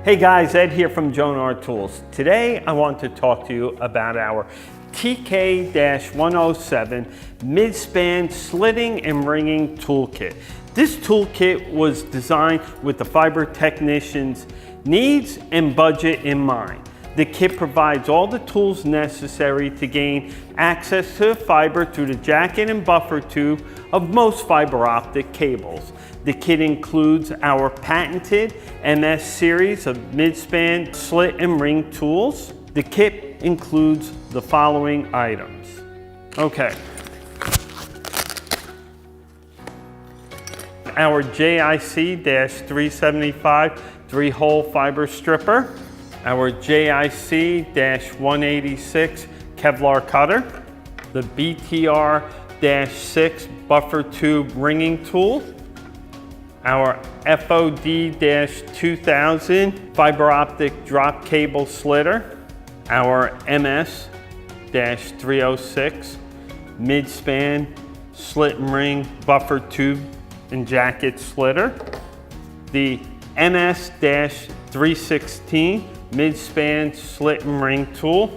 Hey guys, Ed here from Jonard Tools. Today I want to talk to you about our TK-107 Midspan Slitting and Ringing Toolkit. This toolkit was designed with the fiber technician's needs and budget in mind. The kit provides all the tools necessary to gain access to fiber through the jacket and buffer tube of most fiber optic cables. The kit includes our patented MS series of Midspan slit and ring tools. The kit includes the following items. Okay. Our JIC-375 3-hole fiber stripper. Our JIC-186 Kevlar cutter. The BTR-6 buffer tube ringing tool. Our FOD-2000 fiber optic drop cable slitter, our MS-306 Midspan slit and ring buffer tube and jacket slitter, the MS-316 Midspan slit and ring tool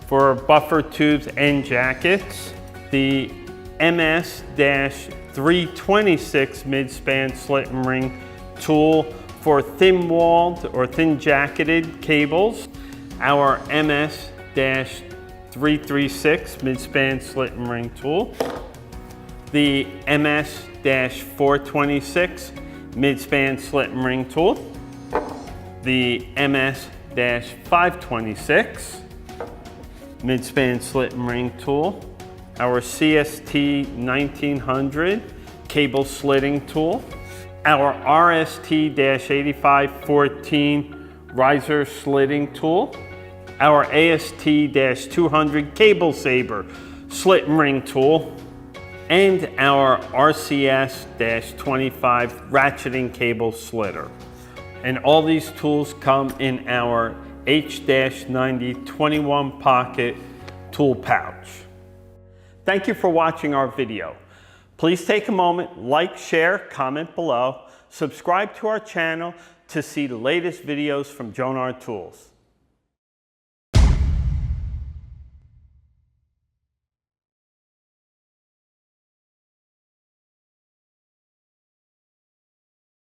for buffer tubes and jackets, the MS-326 Midspan slit and ring tool for thin-walled or thin-jacketed cables, our MS-336 Midspan slit and ring tool, the MS-426 Midspan slit and ring tool, the MS-526 Midspan slit and ring tool, our CST-1900 cable slitting tool, our RST-8514 riser slitting tool, our AST-200 cable saber slit and ring tool, and our RCS-25 ratcheting cable slitter. And all these tools come in our H-90 21 pocket tool pouch. Thank you for watching our video. Please take a moment, like, share, comment below, subscribe to our channel to see the latest videos from Jonard Tools.